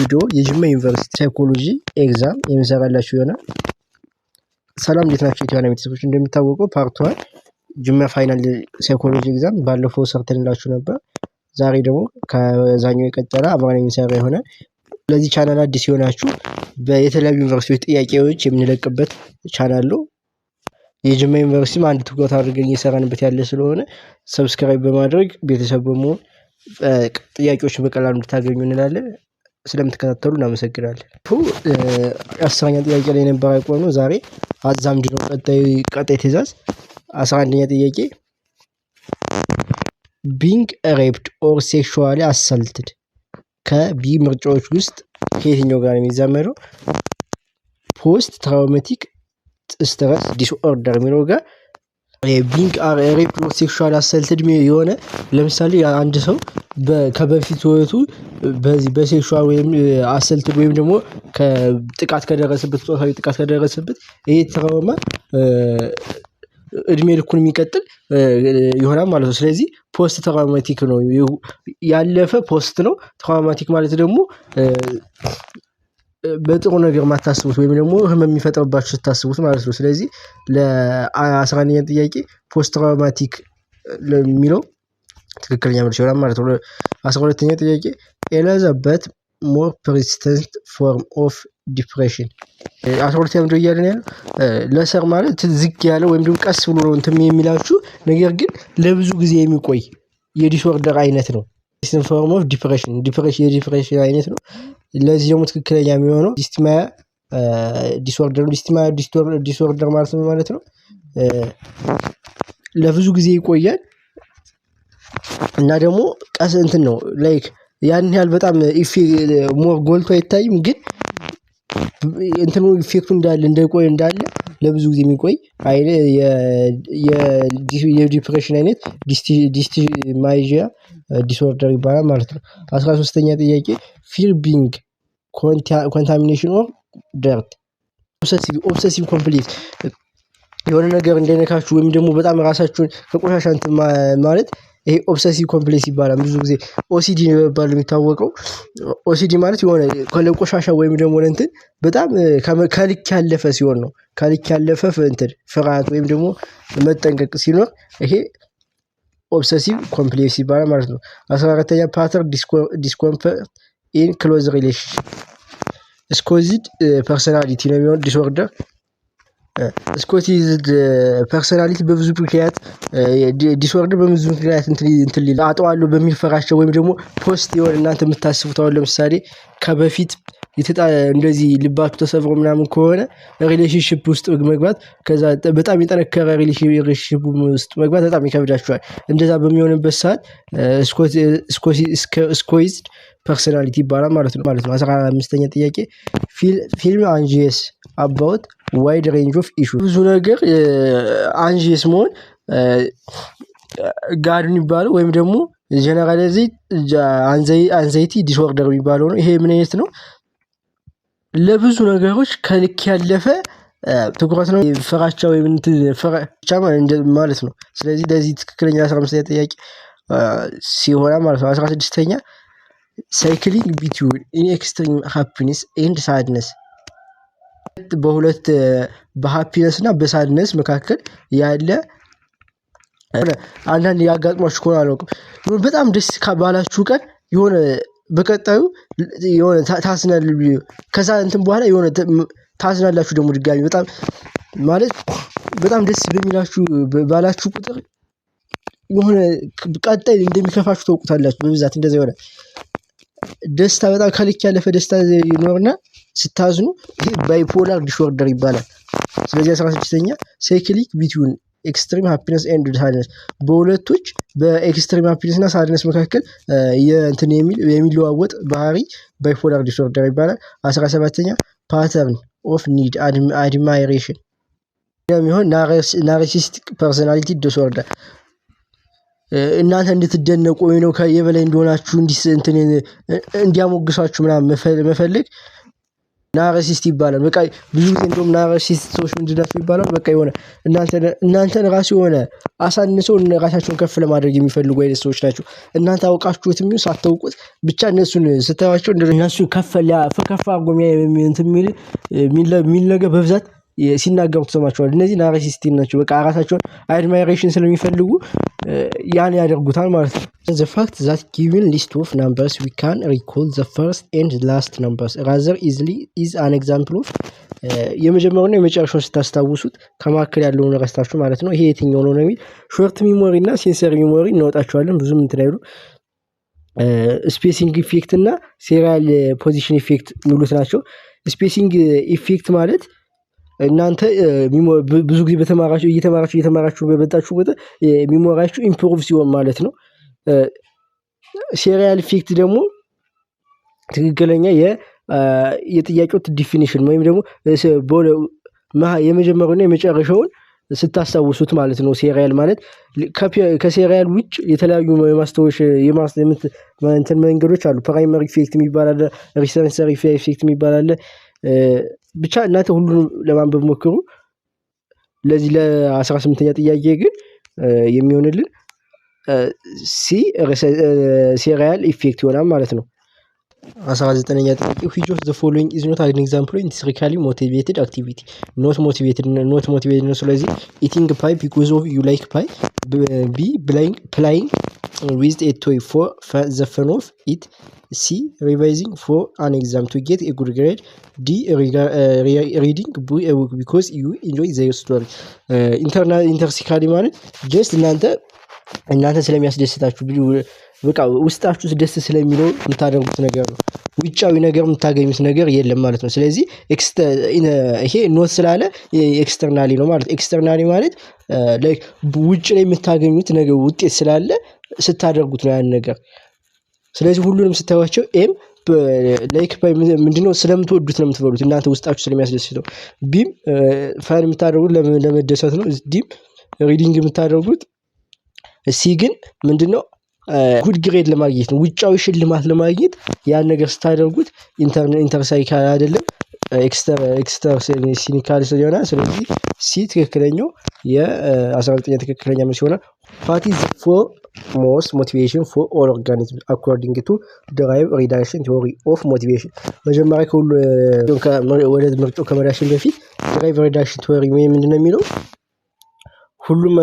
ቪዲዮ የጅማ ዩኒቨርሲቲ ሳይኮሎጂ ኤግዛም የምሰራላችሁ ይሆናል። ሰላም እንዴት ናችሁ? የቲዋና ቤተሰቦች እንደሚታወቀው ፓርት 1 ጅማ ፋይናል ሳይኮሎጂ ኤግዛም ባለፈው ሰርተንላችሁ ነበር። ዛሬ ደግሞ ከዛኛው የቀጠለ አብረን የምንሰራ ይሆናል። ለዚህ ቻናል አዲስ የሆናችሁ በየተለያዩ ዩኒቨርሲቲዎች ጥያቄዎች የምንለቅበት ቻናል ነው። የጅማ ዩኒቨርሲቲም አንድ ትኩረት አድርገን እየሰራንበት ያለ ስለሆነ ሰብስክራይብ በማድረግ ቤተሰብ በመሆን ጥያቄዎችን በቀላሉ እንድታገኙ እንላለን። ስለምትከታተሉ እናመሰግናለን። አስረኛ ጥያቄ ላይ ነበር ያቆምነው። ዛሬ አዛምድ ነው ቀጣይ ትዕዛዝ። 11ኛ ጥያቄ ቢንግ ሬፕድ ኦር ሴክሹዋሊ አሳልትድ ከቢ ምርጫዎች ውስጥ ከየትኛው ጋር የሚዛመደው? ፖስት ትራውማቲክ ስትረስ ዲስኦርደር የሚለው ጋር ቢንግ ሬፕድ ኦር ሴክሹዋሊ አሳልትድ የሆነ ለምሳሌ አንድ ሰው ከበፊት ህይወቱ በዚህ በሴክሹዋል ወይም አሰልትድ ወይም ደግሞ ከጥቃት ከደረሰበት ጾታዊ ጥቃት ከደረሰበት ይሄ ትራውማ እድሜ ልኩን የሚቀጥል ይሆናል ማለት ነው። ስለዚህ ፖስት ትራውማቲክ ነው፣ ያለፈ ፖስት ነው። ትራውማቲክ ማለት ደግሞ በጥሩ ነገር ማታስቡት ወይም ደግሞ ህመም የሚፈጥርባችሁ ስታስቡት ማለት ነው። ስለዚህ ለ11ኛ ጥያቄ ፖስት ትራውማቲክ ለሚለው ትክክለኛ መልስ ይሆናል ማለት ነው። 12ኛ ጥያቄ ኤሊዛቤት ሞር ፐርሲስተንት ፎርም ኦፍ ዲፕሬሽን 12ኛ ምንድን ነው እያለን ያለው? ለሰር ማለት ዝግ ያለ ወይም ደግሞ ቀስ ብሎ ነው እንትን የሚላችሁ ነገር ግን ለብዙ ጊዜ የሚቆይ የዲስኦርደር አይነት ነው። ፐርሲስተንት ፎርም ኦፍ ዲፕሬሽን የዲፕሬሽን አይነት ነው። ለዚህ ደግሞ ትክክለኛ የሚሆነው ዲስቲማያ ዲስኦርደር ነው። ዲስቲማያ ዲስኦርደር ማለት ነው ለብዙ ጊዜ ይቆያል እና ደግሞ ቀስ እንትን ነው ላይክ ያን ያህል በጣም ሞር ጎልቶ አይታይም፣ ግን እንትኑ ኢፌክቱ እንዳለ ለብዙ ጊዜ የሚቆይ የዲፕሬሽን አይነት ዲስቲማያ ዲስኦርደር ይባላል ማለት ነው። 13ኛ ጥያቄ ፊር ቢንግ ኮንታሚኔሽን ኦር ደርት ኦብሰሲቭ ኮምፕሊት የሆነ ነገር እንደነካችሁ ወይም ደግሞ በጣም ራሳችሁን ከቆሻሻ እንትን ማለት ይሄ ኦብሰሲቭ ኮምፕሌክስ ይባላል። ብዙ ጊዜ ኦሲዲ ነው የሚባለው የሚታወቀው። ኦሲዲ ማለት የሆነ ከቆሻሻ ወይም ደግሞ እንትን በጣም ከልክ ያለፈ ሲሆን ነው። ከልክ ያለፈ እንትን ፍርሃት ወይም ደግሞ መጠንቀቅ ሲኖር ይሄ ኦብሰሲቭ ኮምፕሌክስ ይባላል ማለት ነው። 14ኛ ፓተርን ዲስኮምፈርት ኢን ክሎዝ ሪሌሽንሺፕ ስኮዚድ ፐርሰናሊቲ ነው የሚሆን ዲስኦርደር። ስኮቲዝድ ፐርሰናሊቲ በብዙ ምክንያት ዲስኦርደር በብዙ ምክንያት እንትን ሊል አጠዋለሁ በሚል ፈራቸው ወይም ደግሞ ፖስት የሆነ እናንተ የምታስቡት አሁን ለምሳሌ ከበፊት እንደዚህ ልባችሁ ተሰብሮ ምናምን ከሆነ ሪሌሽንሺፕ ውስጥ መግባት ከዛ በጣም የጠነከረ ሪሌሽንሺፕ ውስጥ መግባት በጣም ይከብዳችኋል። እንደዛ በሚሆንበት ሰዓት ስኮይዝድ ፐርሰናሊቲ ይባላል ማለት ነው። 15ኛ ጥያቄ ፊልም አንጂየስ አባውት ዋይድ ሬንጅ ኦፍ ኢሹ ብዙ ነገር አንጂየስ መሆን ጋር የሚባለው ወይም ደግሞ ጀነራላይዝድ አንዛይቲ ዲስኦርደር የሚባለው ነው። ይሄ ምን አይነት ነው? ለብዙ ነገሮች ከልክ ያለፈ ትኩረት ነው፣ ፍራቻ ወይም ፍራቻ ማለት ነው። ስለዚህ ለዚህ ትክክለኛ 15ኛ ጥያቄ ሲሆን ማለት ነው። 16ኛ ሳይክሊንግ ቢትዊን ኢን ኤክስትሪም ሃፒነስ ኤንድ ሳድነስ በሁለት በሃፒነስ እና በሳድነስ መካከል ያለ አንዳንድ ያጋጥሟችሁ ከሆነ አላውቅም በጣም ደስ ባላችሁ ቀን የሆነ በቀጣዩ የሆነ ታስናል ከዛ እንትን በኋላ የሆነ ታስናላችሁ ደግሞ ድጋሚ በጣም ማለት በጣም ደስ በሚላችሁ ባላችሁ ቁጥር የሆነ ቀጣይ እንደሚከፋችሁ ታውቁታላችሁ። በብዛት እንደዛ ይሆናል። ደስታ በጣም ከልክ ያለፈ ደስታ ይኖርና ስታዝኑ ይሄ ባይፖላር ዲስኦርደር ይባላል። ስለዚህ 16ኛ ሳይክሊክ ቢትዊን ኤክስትሪም ሃፒነስ ኤንድ ሳድነስ በሁለቶች በኤክስትሪም ሃፒነስ እና ሳድነስ መካከል የእንትን የሚለዋወጥ ባህሪ ባይፖላር ዲስኦርደር ይባላል። 17ኛ ፓተርን ኦፍ ኒድ አድማይሬሽን የሚሆን ናርሲሲስቲክ ፐርሰናሊቲ ዲስኦርደር እናንተ እንድትደነቁ ወይ ነው የበላይ እንደሆናችሁ እንዲያሞግሷችሁ ምናምን መፈለግ ናርሲስት ይባላል። በቃ ብዙ ጊዜ እንደውም ናርሲስት ሰዎች ምንድናቸው ይባላል? በቃ የሆነ እናንተን ራሱ የሆነ አሳንሰው ራሳቸውን ከፍ ለማድረግ የሚፈልጉ አይነት ሰዎች ናቸው። እናንተ አውቃችሁት የሚሆን ሳታውቁት ብቻ እነሱን ስታዩዋቸው እነሱ ከፍ አድርጎ የሚል ነገር በብዛት ሲናገሩ ትሰማቸዋል። እነዚህ ናርሲስት ናቸው። በቃ ራሳቸውን አድማይሬሽን ስለሚፈልጉ ያን ያደርጉታል ማለት ነው። the fact that given list of numbers we can recall the first and last numbers rather easily is an example of የመጀመሪያውና የመጨረሻውን ስታስታውሱት ከመካከል ያለውን ረስታችሁ ማለት ነው። ይሄ የትኛው ነው የሚል ሾርት ሚሞሪ እና ሴንሰሪ ሚሞሪ እናወጣቸዋለን። ብዙም እንትን አይሉ ስፔሲንግ ኢፌክት እና ሴሪያል ፖዚሽን ኢፌክት የሚሉት ናቸው። ስፔሲንግ ኢፌክት ማለት እናንተ ብዙ ጊዜ እየተማራችሁ በመጣችሁ ቁጥር ሚሞሪያችሁ ኢምፕሩቭ ሲሆን ማለት ነው። ሴሪያል ኢፌክት ደግሞ ትክክለኛ የጥያቄው ዲፊኒሽን ወይም ደግሞ የመጀመሪያውና የመጨረሻውን ስታስታውሱት ማለት ነው። ሴሪያል ማለት ከሴሪያል ውጭ የተለያዩ እንትን መንገዶች አሉ። ፕራይመሪ ኢፌክት የሚባል አለ፣ ሪሰንሰሪ ኢፌክት የሚባል አለ። ብቻ እናንተ ሁሉንም ለማንበብ ሞክሩ። ለዚህ ለ18ኛ ጥያቄ ግን የሚሆንልን ሴሪያል ኢፌክት ይሆናል ማለት ነው። 19ኛ ጥያቄ which of the following is not an example of intrinsically motivated activity? not motivated ነው። ስለዚህ eating pie because of you like pie, b playing with a toy for the fun of it, c revising for an exam to get a good grade, d reading a book because you enjoy the story. ኢንተርሲካሊ ማለት ጀስት እናንተ ስለሚያስደስታችሁ በቃ ውስጣችሁ ደስ ስለሚለው የምታደርጉት ነገር ነው። ውጫዊ ነገር የምታገኙት ነገር የለም ማለት ነው። ስለዚህ ይሄ ኖት ስላለ ኤክስተርናሊ ነው ማለት። ኤክስተርናሊ ማለት ላይክ ውጭ ላይ የምታገኙት ነገር ውጤት ስላለ ስታደርጉት ነው ያን ነገር። ስለዚህ ሁሉንም ስታዩዋቸው ኤም ላይክ ምንድነው ስለምትወዱት ነው የምትበሉት፣ እናንተ ውስጣችሁ ስለሚያስደስተው። ቢም ፋን የምታደርጉት ለመደሰት ነው። ዲም ሪዲንግ የምታደርጉት። ሲ ግን ምንድነው ጉድ ግሬድ ለማግኘት ነው፣ ውጫዊ ሽልማት ለማግኘት ያን ነገር ስታደርጉት ኢንተርሳይካል አይደለም ኤክስተርሲኒካል ይሆናል። ስለዚህ ሲ ትክክለኛው የ19ኛ ትክክለኛ መልስ ይሆናል። what is the foremost motivation for all organisms according to derived reduction theory of motivation? መጀመሪያ ከሁሉ ወደ ምርጫው ከመዳሽን በፊት derived reduction theory ምንድነው የሚለው? ሁሉም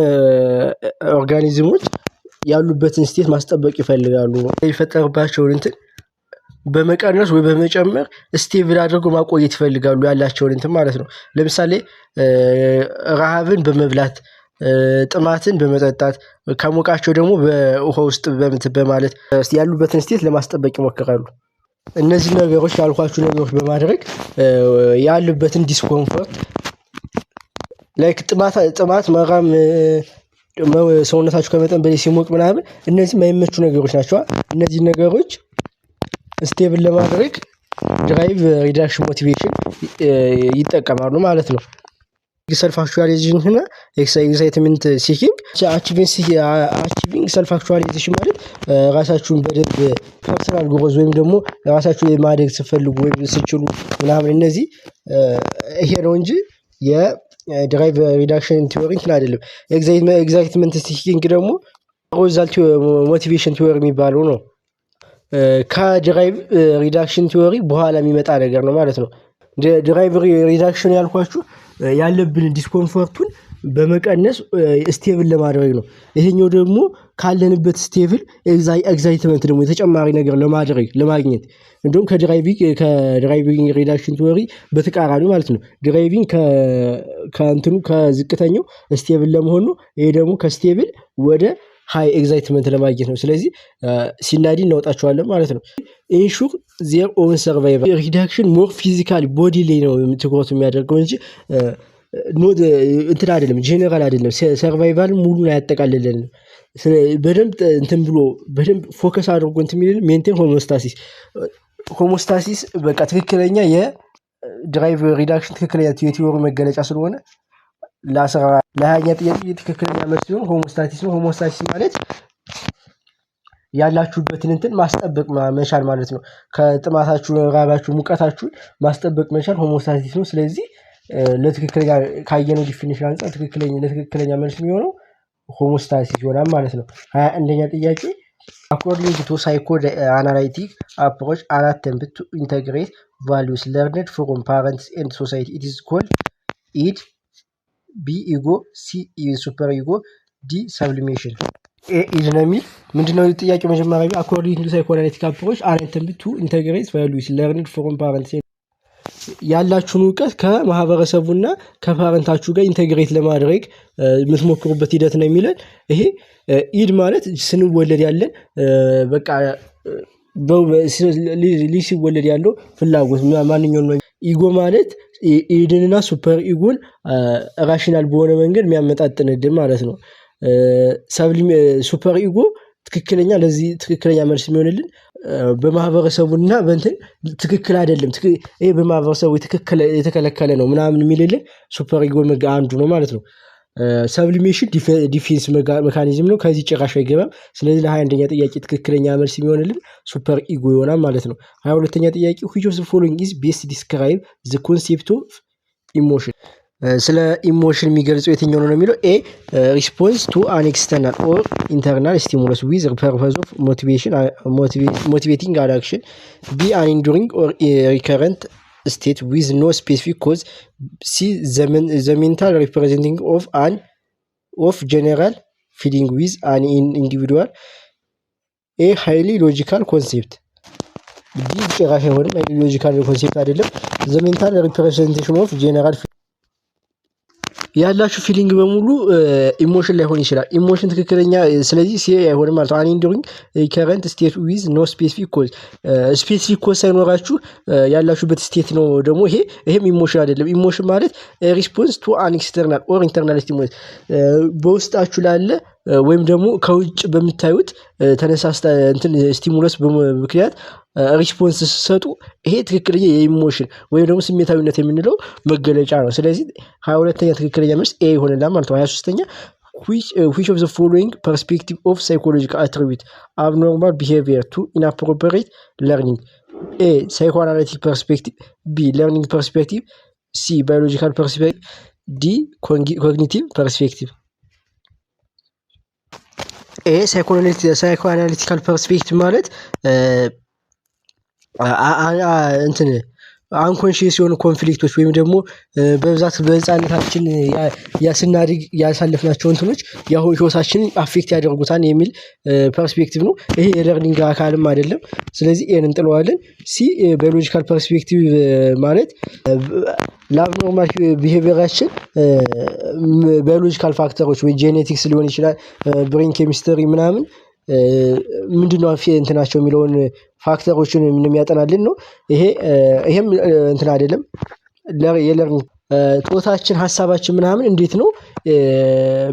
ኦርጋኒዝሞች ያሉበትን ስቴት ማስጠበቅ ይፈልጋሉ። የሚፈጠርባቸውን እንትን በመቀነስ ወይ በመጨመር ስቴብል አድርገው ማቆየት ይፈልጋሉ ያላቸውን እንትን ማለት ነው። ለምሳሌ ረሃብን በመብላት ጥማትን በመጠጣት ከሞቃቸው ደግሞ በውሃ ውስጥ በማለት ያሉበትን ስቴት ለማስጠበቅ ይሞክራሉ። እነዚህ ነገሮች ያልኳችሁ ነገሮች በማድረግ ያሉበትን ዲስኮምፎርት ላይክ ጥማት መራም ሰውነታችሁ ከመጠን በላይ ሲሞቅ ምናምን እነዚህ የማይመቹ ነገሮች ናቸው። እነዚህ ነገሮች ስቴብል ለማድረግ ድራይቭ ሪዳክሽን ሞቲቬሽን ይጠቀማሉ ማለት ነው። ሰልፍ አክቹዋላይዜሽን እና ኤክሳይትመንት ሲኪንግ አቺቪንግ ሰልፍ አክቹዋላይዜሽን ማለት ራሳችሁን በደንብ ፐርሰናል ግሮዝ ወይም ደግሞ ራሳችሁን ማደግ ስትፈልጉ ወይም ስትችሉ ምናምን እነዚህ ይሄ ነው እንጂ የድራይቭ ሪዳክሽን ቲዮሪ እንትን አይደለም። ኤግዛይትመንት ሲኪንግ ደግሞ ሪዛልት ሞቲቬሽን ቲዮሪ የሚባለው ነው። ከድራይቭ ሪዳክሽን ቲዮሪ በኋላ የሚመጣ ነገር ነው ማለት ነው። ድራይቭ ሪዳክሽን ያልኳችሁ ያለብን ዲስኮምፎርቱን በመቀነስ ስቴብል ለማድረግ ነው። ይሄኛው ደግሞ ካለንበት ስቴብል ኤግዛይትመንት ደግሞ የተጨማሪ ነገር ለማግኘት እንደውም ከድራይቪንግ ሪዳክሽን ቲዮሪ በተቃራኒ ማለት ነው። ድራይቪንግ ከዝቅተኛው ስቴብል ለመሆን ነው። ይሄ ደግሞ ከስቴብል ወደ ሃይ ኤግዛይትመንት ለማግኘት ነው። ስለዚህ ሲናዲ እናወጣቸዋለን ማለት ነው። ኢንሹር ዜር ኦን ሰርቫይቫል ሪዳክሽን ሞር ፊዚካሊ ቦዲ ላይ ነው ትኩረቱ የሚያደርገው እንጂ እንትን አይደለም፣ ጄኔራል አይደለም። ሰርቫይቫል ሙሉን አያጠቃልልንም። በደንብ እንትን ብሎ በደንብ ፎከስ አድርጎ እንትን የሚል ሜንቴን ሆሞስታሲስ በቃ ትክክለኛ የድራይቭ ሪዳክሽን ትክክለኛ የቲዮሪ መገለጫ ስለሆነ ለ20ኛ ጥያቄ ትክክለኛ መልስ ሲሆን ሆሞስታሲስ ነው። ሆሞስታሲስ ማለት ያላችሁበትን እንትን ማስጠበቅ መቻል ማለት ነው። ከጥማታችሁ ራባችሁ ሙቀታችሁን ማስጠበቅ መቻል ሆሞስታሲስ ነው። ስለዚህ ለትክክለኛ ካየነው ዲፊኒሽን አንፃር ለትክክለኛ መልስ የሚሆነው ሆሞስታሲስ ይሆናል ማለት ነው። 21ኛ ጥያቄ according to psychoanalytic approach an attempt to integrate values learned from parents and society it is called id, b ego, c super ego, d sublimation። id ነው የሚል ምንድነው ጥያቄው? መጀመሪያ according to psychoanalytic approach an attempt to integrate values learned from parents ያላችሁን እውቀት ከማህበረሰቡና ከፓረንታችሁ ጋር ኢንተግሬት ለማድረግ የምትሞክሩበት ሂደት ነው የሚለን። ይሄ ኢድ ማለት ስንወለድ ያለን በቃ ሲወለድ ያለው ፍላጎት ማንኛውም ነው። ኢጎ ማለት ኢድንና ሱፐር ኢጎን ራሽናል በሆነ መንገድ የሚያመጣጥንልን ማለት ነው። ሱፐር ኢጎ ትክክለኛ ለዚህ ትክክለኛ መልስ የሚሆንልን በማህበረሰቡና በእንትን ትክክል አይደለም ይሄ በማህበረሰቡ የተከለከለ ነው ምናምን የሚልልን ሱፐር ኢጎ አንዱ ነው ማለት ነው። ሰብሊሜሽን ዲፌንስ ሜካኒዝም ነው። ከዚህ ጭራሽ አይገባም። ስለዚህ ለ21ኛ ጥያቄ ትክክለኛ መልስ የሚሆንልን ሱፐር ኢጎ ይሆናል ማለት ነው። 22ኛ ጥያቄ which of the following is best describe the concept of emotion ስለ ኢሞሽን የሚገልጸው የትኛው ነው የሚለው ኤ ሪስፖንስ ቱ አን ኤክስተርናል ኦር ኢንተርናል ስቲሙለስ ዊዝ ፐርፐዝ ኦፍ ሞቲቬቲንግ አን አክሽን፣ ቢ አን ኢንዱሪንግ ኦር ሪከረንት ስቴት ዊዝ ኖ ስፔሲፊክ ኮዝ፣ ሲ ዘ ሜንታል ሪፕሬዘንቲንግ ኦፍ ጀነራል ፊሊንግ ዊዝ አን ኢንዲቪዱዋል፣ ኤ ሃይሊ ሎጂካል ኮንሴፕት። ዲ ጭራሽ አይሆንም፣ ሎጂካል ኮንሴፕት አይደለም። ዘ ሜንታል ሪፕሬዘንቴሽን ኦፍ ጀነራል ያላችሁ ፊሊንግ በሙሉ ኢሞሽን ላይሆን ይችላል። ኢሞሽን ትክክለኛ ስለዚህ ሲ አይሆንም ማለት ነው። አንዱሪንግ ከረንት ስቴት ዊዝ ኖ ስፔሲፊክ ኮዝ ስፔሲፊክ ኮዝ ሳይኖራችሁ ያላችሁበት ስቴት ነው ደግሞ ይሄም ኢሞሽን አይደለም። ኢሞሽን ማለት ሪስፖንስ ቱ አን ኤክስተርናል ኦር ኢንተርናል ስቲሙለስ በውስጣችሁ ላለ ወይም ደግሞ ከውጭ በምታዩት ተነሳስታ እንትን ስቲሙለስ ምክንያት ሪስፖንስ ሲሰጡ ይሄ ትክክለኛ የኢሞሽን ወይም ደግሞ ስሜታዊነት የምንለው መገለጫ ነው። ስለዚህ 22ኛ ትክክለኛ መልስ ኤ ይሆንልናል ማለት ነው። 23ኛ which of the following perspective of psychological attribute abnormal behavior to inappropriate learning? A psychoanalytic perspective, B learning perspective, C biological perspective, D cognitive perspective። ኤ ሳይኮአናሊቲካል ፐርስፔክቲቭ ማለት እንትን አንኮንሺየስ የሆኑ ኮንፍሊክቶች ወይም ደግሞ በብዛት በህፃንነታችን ስናድግ ያሳለፍናቸው እንትኖች ያው ህይወታችንን አፌክት ያደርጉታል የሚል ፐርስፔክቲቭ ነው። ይሄ የለርኒንግ አካልም አይደለም። ስለዚህ ኤን እንጥለዋለን። ሲ ባዮሎጂካል ፐርስፔክቲቭ ማለት ለአብኖርማል ቢሄቪየራችን ባዮሎጂካል ፋክተሮች ወይ ጄኔቲክስ ሊሆን ይችላል፣ ብሬን ኬሚስትሪ ምናምን ምንድነው እንትናቸው የሚለውን ፋክተሮችን የሚያጠናልን ነው። ይሄም እንትን አይደለም። የለርኒንግ ቶታችን ሀሳባችን ምናምን እንዴት ነው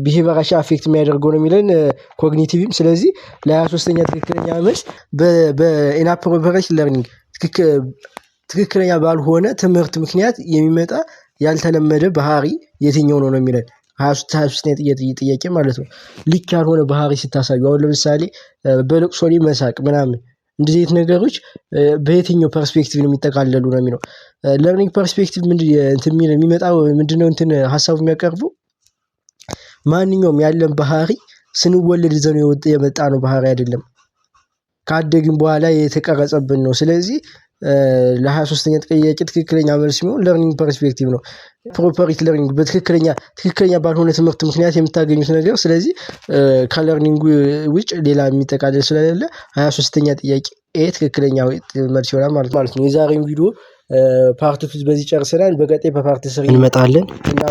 ቢሄቪየራችን አፌክት የሚያደርገው ነው የሚለን ኮግኒቲቭም። ስለዚህ ለ23ኛ ትክክለኛ መልስ በኢንአፕሮፕሪየት ለርኒንግ ትክክለኛ ባልሆነ ትምህርት ምክንያት የሚመጣ ያልተለመደ ባህሪ የትኛው ነው የሚለን 23ኛ ጥያቄ ማለት ነው። ልክ ያልሆነ ባህሪ ስታሳዩ አሁን ለምሳሌ በለቅሶ ላይ መሳቅ ምናምን እንደዚህ አይነት ነገሮች በየትኛው ፐርስፔክቲቭ ነው የሚጠቃለሉ ነው የሚለው። ለርኒንግ ፐርስፔክቲቭ የሚመጣው ምንድነው ሀሳቡ የሚያቀርበው ማንኛውም ያለን ባህሪ ስንወለድ ይዘን የመጣ ነው ባህሪ አይደለም፣ ካደግን በኋላ የተቀረጸብን ነው። ስለዚህ ለ23ኛ ጥያቄ ትክክለኛ መልስ የሚሆን ለርኒንግ ፐርስፔክቲቭ ነው። ፕሮፐሪት ለርኒንግ ትክክለኛ ባልሆነ ትምህርት ምክንያት የምታገኙት ነገር። ስለዚህ ከለርኒንግ ውጭ ሌላ የሚጠቃለል ስለሌለ 23ኛ ጥያቄ ኤ ትክክለኛ መልስ ይሆናል ማለት ነው። የዛሬውን ቪዲዮ ፓርት 2 በዚህ ጨርሰናል። በቀጣይ በፓርት 3 እንመጣለን እና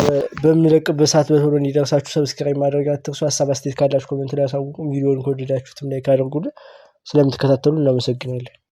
በምንለቅበት ሰዓት በቶሎ እንዲደርሳችሁ ሰብስክራይብ ማድረግ አትርሱ። ሀሳብ አስተያየት ካላችሁ ኮሜንት ላይ አሳውቁ። ቪዲዮውን ከወደዳችሁትም ላይክ አድርጉልን። ስለምትከታተሉ እናመሰግናለን።